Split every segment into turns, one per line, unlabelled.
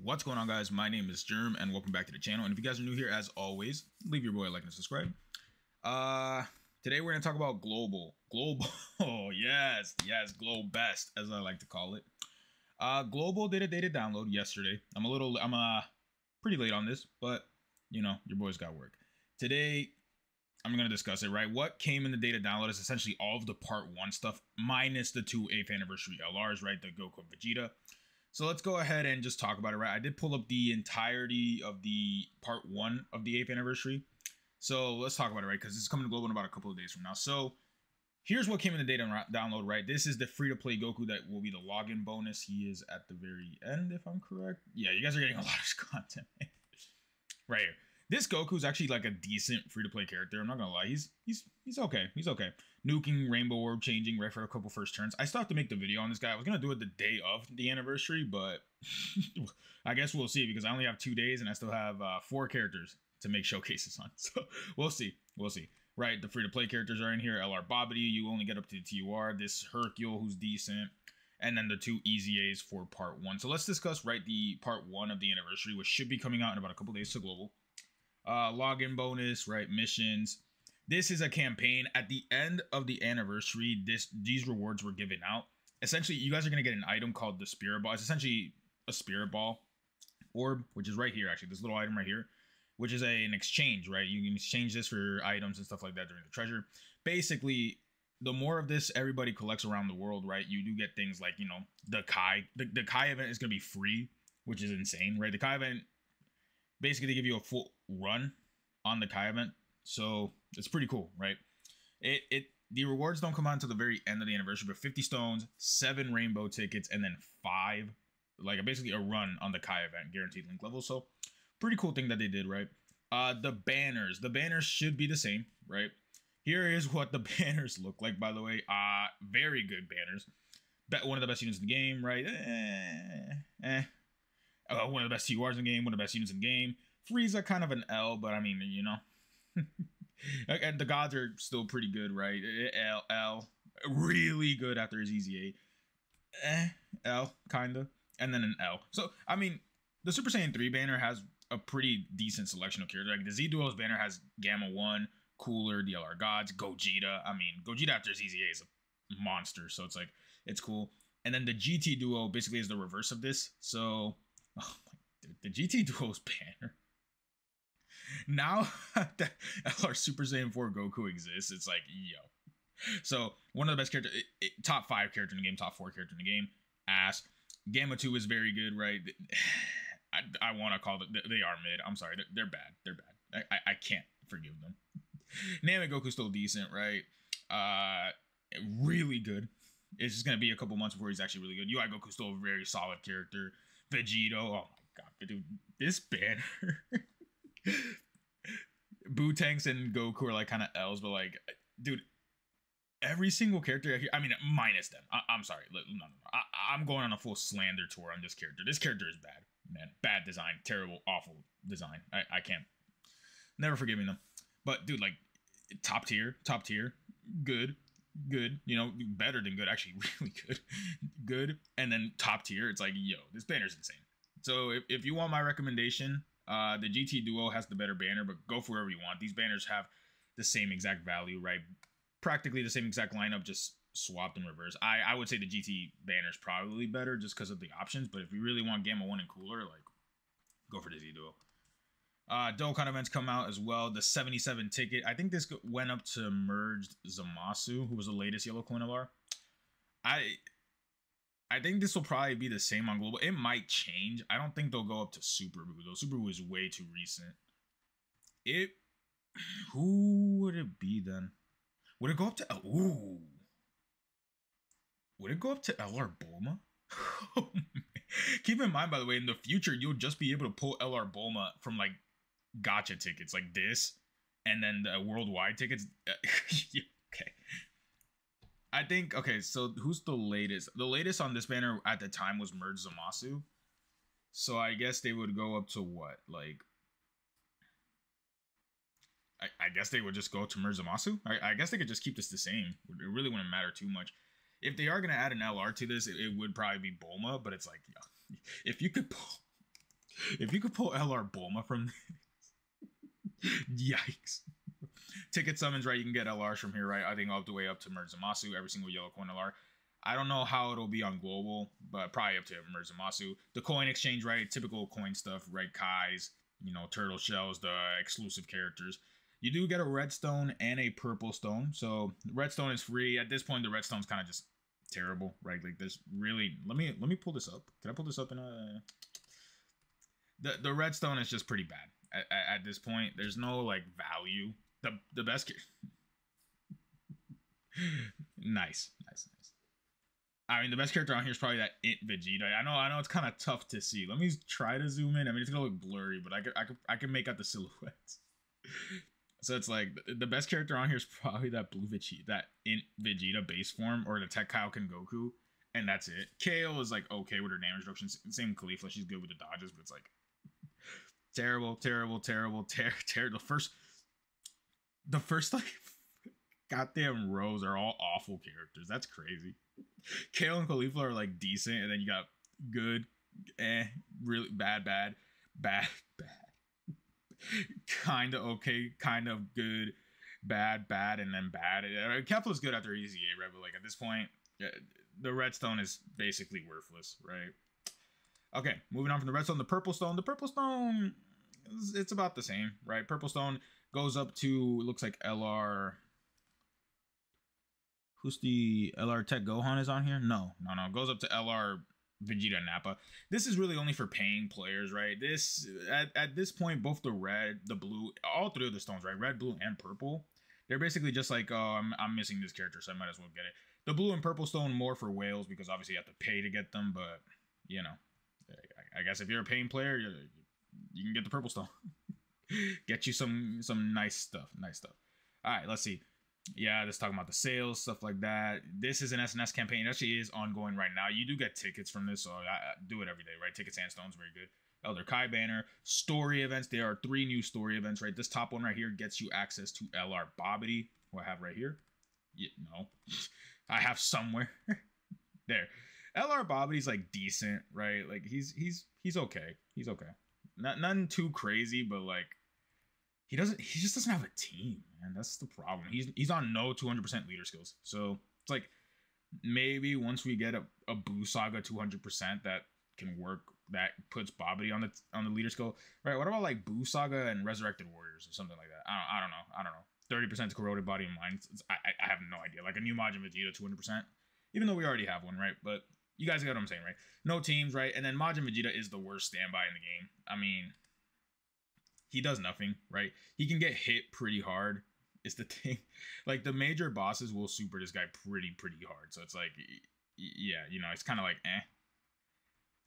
What's going on, guys? My name is Germ and welcome back to the channel. And if you guys are new here, as always, leave your boy a like and subscribe. Today we're gonna talk about global. Yes, globe best, as I like to call it. Global did a data download yesterday. I'm pretty late on this, but you know, your boy's got work. Today I'm gonna discuss it, right? What came in the data download is essentially all of the part 1 stuff minus the 2 8th anniversary LRs, right? The Goku and Vegeta. So let's go ahead and just talk about it, right? I did pull up the entirety of the part 1 of the 8th anniversary. So let's talk about it, right? Because it's coming to global in about a couple of days from now. So here's what came in the data download, right? This is the free-to-play Goku that will be the login bonus. He is at the very end, if I'm correct. Yeah, you guys are getting a lot of content right here. This Goku is actually like a decent free-to-play character. I'm not gonna lie, he's okay. He's okay. Nuking, Rainbow Orb changing right for a couple first turns. I still have to make the video on this guy. I was gonna do it the day of the anniversary, but I guess we'll see because I only have 2 days and I still have 4 characters to make showcases on. So we'll see. Right, the free-to-play characters are in here. LR Bobbity, you only get up to the TUR. This Hercule, who's decent. And then the 2 Easy A's for part 1. So let's discuss, right, the part 1 of the anniversary, which should be coming out in about a couple days to global. Login bonus, right, missions. This is a campaign. At the end of the anniversary, these rewards were given out. Essentially, you guys are going to get an item called the Spirit Ball. It's essentially a Spirit Ball orb, which is right here, actually. This little item right here, which is an exchange, right? You can exchange this for items and stuff like that during the treasure. Basically, the more of this everybody collects around the world, right, you do get things like, you know, the Kai. The Kai event is going to be free, which is insane, right? The Kai event, basically, they give you a full run on the Kai event. So it's pretty cool, right? The rewards don't come out until the very end of the anniversary, but 50 stones, 7 rainbow tickets, and then 5, like basically a run on the Kai event, guaranteed link level. So pretty cool thing that they did, right? The banners should be the same, right? Here is what the banners look like, by the way. Very good banners. One of the best units in the game, right? One of the best TURs in the game, one of the best units in the game. Frieza kind of an L, but I mean, you know. And the gods are still pretty good, right? L. Really good after his Easy A. L, kinda. And then an L. So, I mean, the Super Saiyan 3 banner has a pretty decent selection of characters. Like, the Z Duo's banner has Gamma 1, Cooler, DLR Gods, Gogeta. I mean, Gogeta after his Easy A is a monster, so it's like, it's cool. And then the GT Duo basically is the reverse of this. So, oh my dude, the GT Duo's banner. Now that LR Super Saiyan 4 Goku exists, it's like, yo. So, one of the best characters, top 5 character in the game, top 4 character in the game, ass. Gamma 2 is very good, right? I want to call it, they are mid. I'm sorry, they're bad. I can't forgive them. Namek Goku's still decent, right? Really good. It's just going to be a couple months before he's actually really good. UI Goku's still a very solid character. Vegito, oh my god, dude, this banner. Bootanks and Goku are like kind of L's, but like, dude, every single character here, I mean, minus them. I'm sorry, no. I'm going on a full slander tour on this character. This character is bad, man. Bad design, terrible, awful design. I can't, never forgiving them. But dude, like, top tier, good. You know, better than good, actually, really good. And then top tier, it's like, yo, this banner's insane. So if you want my recommendation, the GT Duo has the better banner, but go for wherever you want. These banners have the same exact value, right? Practically the same exact lineup, just swapped in reverse. I would say the GT banner is probably better just because of the options, but if you really want Gamma 1 and Cooler, like, go for the Z Duo. Dokkan events come out as well. The 77 ticket. I think this went up to merged Zamasu, who was the latest yellow coin LR. I think this will probably be the same on global. It might change. I don't think they'll go up to Super Buu, though. Super Buu is way too recent. Who would it be then? Would it go up to ooh? Would it go up to LR Bulma? Oh, keep in mind, by the way, in the future, you'll just be able to pull LR Bulma from like gacha tickets like this, and then the worldwide tickets. Okay. I think, okay, so who's the latest? The latest on this banner at the time was Merge Zamasu. So I guess they would go up to what? Like, I guess they would just go to Merge Zamasu. I guess they could just keep this the same. It really wouldn't matter too much. If they are going to add an LR to this, it would probably be Bulma, but it's like, if you could pull If you could pull LR Bulma from this, yikes. Ticket summons, right? You can get LRs from here, right? I think all the way up to Murasamasu, every single yellow coin LR. I don't know how it'll be on global, but probably up to Murasamasu. The coin exchange, right? Typical coin stuff, right? Kais, you know, turtle shells, the exclusive characters. You do get a redstone and a purple stone. So redstone is free. At this point, the redstone's kind of just terrible, right? Like there's really, let me pull this up. Can I pull this up in a, the redstone is just pretty bad at this point. There's no like value. The best nice. I mean, the best character on here is probably that Vegeta. I know it's kind of tough to see. Let me try to zoom in. I mean, it's gonna look blurry, but I can make out the silhouettes. So it's like the best character on here is probably that blue Vegeta, that Vegeta base form, or the Tech Kaioken Goku, and that's it. KO is like okay with her damage reduction. Same Caulifla, she's good with the dodges, but it's like terrible. The first like goddamn rows are all awful characters. That's crazy. KO and Caulifla are like decent, and then you got good, really bad, kind of okay, kind of good, bad, and then bad. Kefla's good after EZA, right? But like at this point, the redstone is basically worthless, right? Okay, moving on from the redstone, the purple stone. The purple stone, it's about the same, right? Purple stone goes up to, looks like LR. Who's the LR Tech Gohan is on here? No. Goes up to LR Vegeta Nappa. This is really only for paying players, right? This at this point, both the red, the blue, all three of the stones, right? Red, blue, and purple. They're basically just like, oh, I'm missing this character, so I might as well get it. The blue and purple stone more for whales because obviously you have to pay to get them, but you know, I guess if you're a paying player, you can get the purple stone. Get you some nice stuff. All right, let's see. Yeah, just talking about the sales, stuff like that. This is an SNS campaign. It actually is ongoing right now. You do get tickets from this, so I do it every day, right? Tickets and stones, very good. Elder Kai banner. Story events. There are 3 new story events, right? This top one right here gets you access to LR Bobbity, who I have right here. Yeah, no. I have somewhere. There. LR Bobbity's like decent, right? Like he's okay. He's okay. Nothing too crazy, but like he just doesn't have a team, man. That's the problem. He's on no 200% leader skills. So it's like maybe once we get a Boo Saga 200% that can work, that puts Bobbity on the leader skill, right? What about like Boo Saga and Resurrected Warriors or something like that? I don't know. 30% to Corroded Body and Mind. I have no idea. Like a new Majin Vegeta 200%, even though we already have one, right? But you guys get what I'm saying, right? No teams, right? And then Majin Vegeta is the worst standby in the game. I mean, he does nothing, right? He can get hit pretty hard. Is the thing. Like the major bosses will super this guy pretty hard. So it's like, yeah, you know, it's kind of like,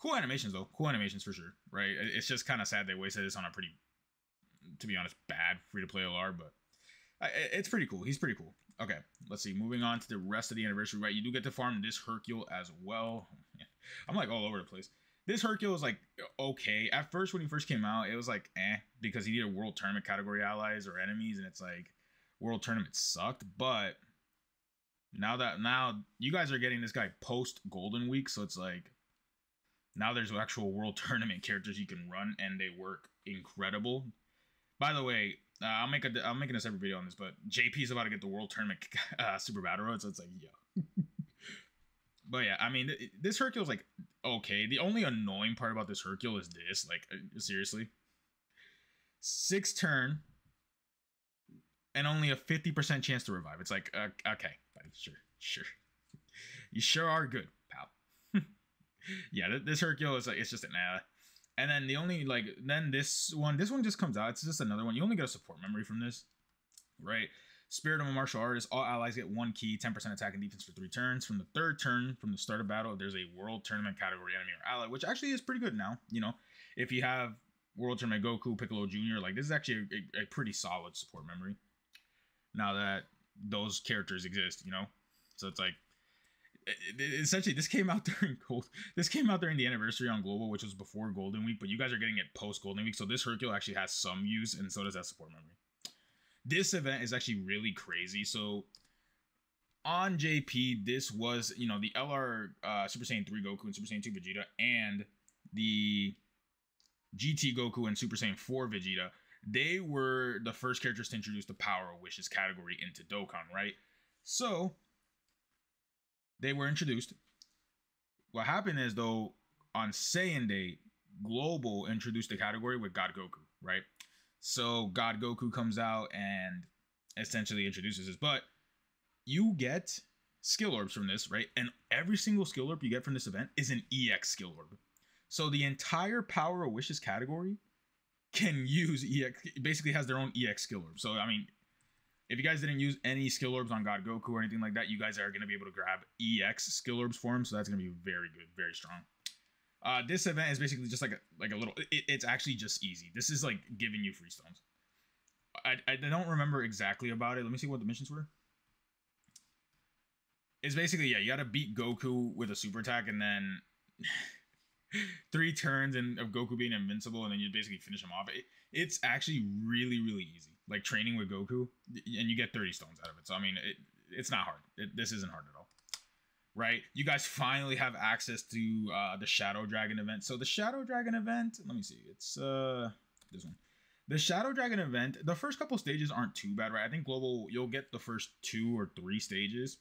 Cool animations though. Cool animations for sure, right? It's just kind of sad they wasted this on a pretty, to be honest, bad free-to-play LR, but it's pretty cool. He's pretty cool. Okay, let's see. Moving on to the rest of the anniversary, right? You do get to farm this Hercule as well. I'm like all over the place. This Hercule is like okay. At first, when he first came out, it was like because he needed World Tournament category allies or enemies, and it's like World Tournament sucked. But now you guys are getting this guy post Golden Week, so it's like now there's actual World Tournament characters you can run, and they work incredible. By the way, I'm making a separate video on this, but JP's about to get the World Tournament Super Battle Road, so it's like, yo. But yeah, I mean, this Hercule's like, okay. The only annoying part about this Hercule is this, like, seriously. 6 turn, and only a 50% chance to revive. It's like, okay, buddy, sure. You sure are good, pal. Yeah, this Hercule is like, it's just an And then the only, like, then this one just comes out. It's just another one. You only get a support memory from this, right? Spirit of a Martial Artist. All allies get 1 key, 10% attack and defense for 3 turns. From the 3rd turn, from the start of battle, there's a World Tournament category enemy or ally, which actually is pretty good now. You know, if you have World Tournament Goku, Piccolo Jr., like, this is actually a pretty solid support memory. Now that those characters exist, you know? So it's like, essentially this came out during the anniversary on global, which was before Golden Week, but you guys are getting it post Golden Week, so this Hercule actually has some use, and so does that support memory. This event is actually really crazy. So on JP, this was, you know, the LR Super Saiyan 3 Goku and Super Saiyan 2 Vegeta, and the GT Goku and Super Saiyan 4 Vegeta, they were the first characters to introduce the Power of Wishes category into Dokkan, right? So they were introduced. What happened is, though, on Saiyan Day, Global introduced the category with God Goku, right? So God Goku comes out and essentially introduces this, but you get skill orbs from this, right? And every single skill orb you get from this event is an EX skill orb. So the entire Power of Wishes category can use EX, basically has their own EX skill orb. So, I mean, if you guys didn't use any skill orbs on God Goku or anything like that, you guys are going to be able to grab EX skill orbs for him. So that's going to be very good, very strong. This event is basically just like a little, it's actually just easy. This is like giving you free stones. I don't remember exactly about it. Let me see what the missions were. It's basically, yeah, you got to beat Goku with a super attack and then 3 turns of Goku being invincible, and then you basically finish him off. It's actually really, really easy. Like training with Goku, and you get 30 stones out of it. So, I mean, it's not hard. This isn't hard at all. Right? You guys finally have access to the Shadow Dragon event. So, the Shadow Dragon event, let me see. It's this one. The Shadow Dragon event, the first couple stages aren't too bad, right? I think Global, you'll get the first 2 or 3 stages,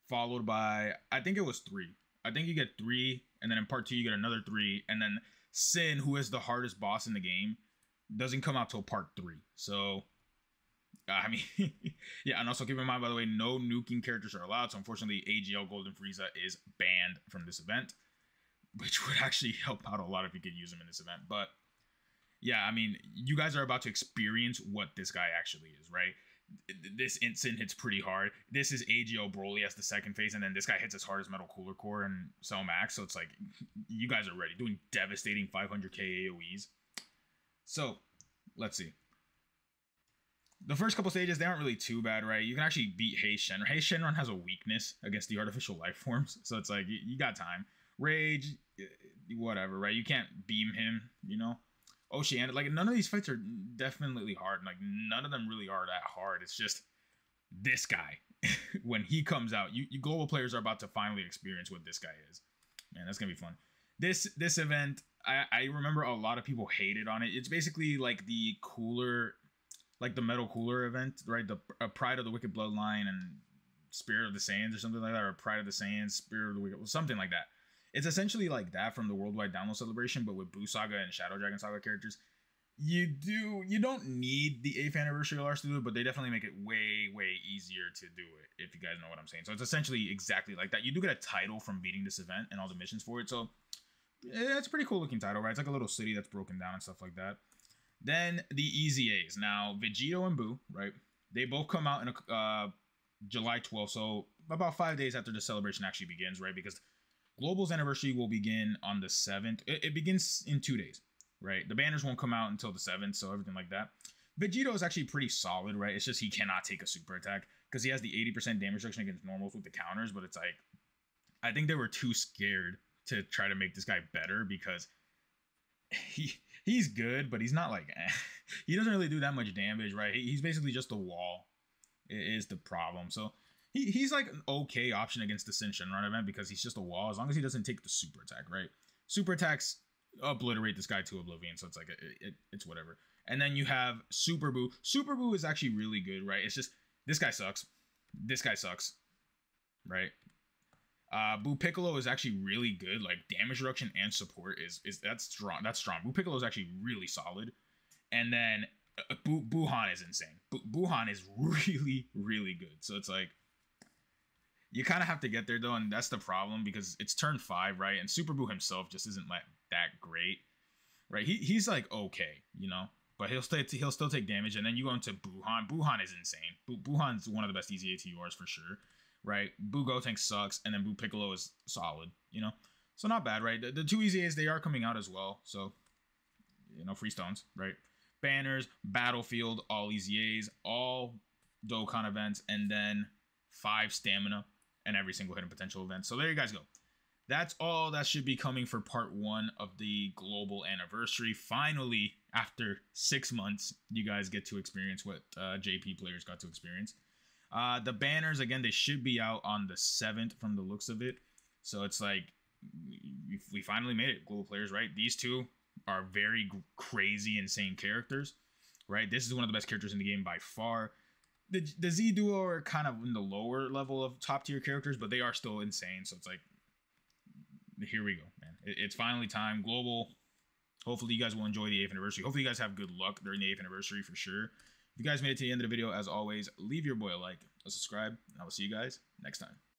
followed by, I think it was 3. I think you get 3, and then in part 2 you get another 3, and then Sin, who is the hardest boss in the game, doesn't come out till part 3. So, I mean, yeah, and also keep in mind, by the way, no nuking characters are allowed. So unfortunately, AGL Golden Frieza is banned from this event, which would actually help out a lot if you could use him in this event. But yeah, I mean, you guys are about to experience what this guy actually is, right? This instant hits pretty hard. This is AGL Broly as the second phase, and then this guy hits as hard as Metal Cooler Core and Cell Max. So it's like, you guys are ready, doing devastating 500k AoEs. So let's see. The first couple stages, they aren't really too bad, right? You can actually beat Hey Shenron. Hey Shenron has a weakness against the artificial life forms, so it's like, you got time. Rage, whatever, right? You can't beam him, you know? Oceania, like, none of these fights are definitely hard. Like, none of them really are that hard. It's just this guy. When he comes out, you global players are about to finally experience what this guy is. Man, that's gonna be fun. This event, I remember a lot of people hated on it. It's basically like the cooler, like the Metal Cooler event, right? The Pride of the Wicked Bloodline and Spirit of the Saiyans or something like that, or Pride of the Saiyans, Spirit of the Wicked, something like that. It's essentially like that from the Worldwide Download Celebration, but with Buu Saga and Shadow Dragon Saga characters. You don't need the 8th anniversary LRs to do it, but they definitely make it way, way easier to do it, if you guys know what I'm saying. So it's essentially exactly like that. You do get a title from beating this event and all the missions for it. So it's a pretty cool looking title, right? It's like a little city that's broken down and stuff like that. Then the Easy A's. Now, Vegito and Buu, right? They both come out in July 12th, so about 5 days after the celebration actually begins, right? Because Global's anniversary will begin on the 7th. It begins in 2 days, right? The banners won't come out until the 7th, so everything like that. Vegito is actually pretty solid, right? It's just he cannot take a super attack because he has the 80% damage reduction against normals with the counters, but it's like, I think they were too scared to try to make this guy better because he's good, but he's not like, he doesn't really do that much damage, right? He's basically just a wall is the problem. So he's like an okay option against the Sin Shenron event because he's just a wall as long as he doesn't take the super attack, right? Super attacks obliterate this guy to oblivion, so it's like it's whatever. And then you have Super Buu. Super Buu is actually really good, right? It's just this guy sucks. This guy sucks, right? Buu Piccolo is actually really good. Like damage reduction and support is that's strong. That's strong. Buu Piccolo is actually really solid. And then Buhan is insane. Buhan is really, really good. So it's like, you kind of have to get there though, and that's the problem because it's turn 5, right? And Super Buu himself just isn't like that great, right? He's like okay, you know, but he'll still take damage. And then you go into Buhan. Buhan is insane. Buhan's one of the best easy ATURs for sure, right? Buu Gotenks sucks, and then Buu Piccolo is solid, you know, so not bad, right? The 2 easy A's, they are coming out as well, so you know, free stones, right? Banners, Battlefield, all easy A's, all Dokkan events, and then 5 stamina and every single hidden potential event. So there you guys go. That's all that should be coming for part 1 of the global anniversary. Finally, after 6 months, you guys get to experience what JP players got to experience. The banners, again, they should be out on the 7th from the looks of it. So it's like, we finally made it, global players, right? These two, are very crazy, insane characters, right? This is one of the best characters in the game by far. The Z duo are kind of in the lower level of top tier characters, but they are still insane. So it's like, here we go, man. It's finally time. Global. Hopefully you guys will enjoy the 8th anniversary. Hopefully you guys have good luck during the 8th anniversary for sure. If you guys made it to the end of the video, as always, leave your boy a like, a subscribe, and I will see you guys next time.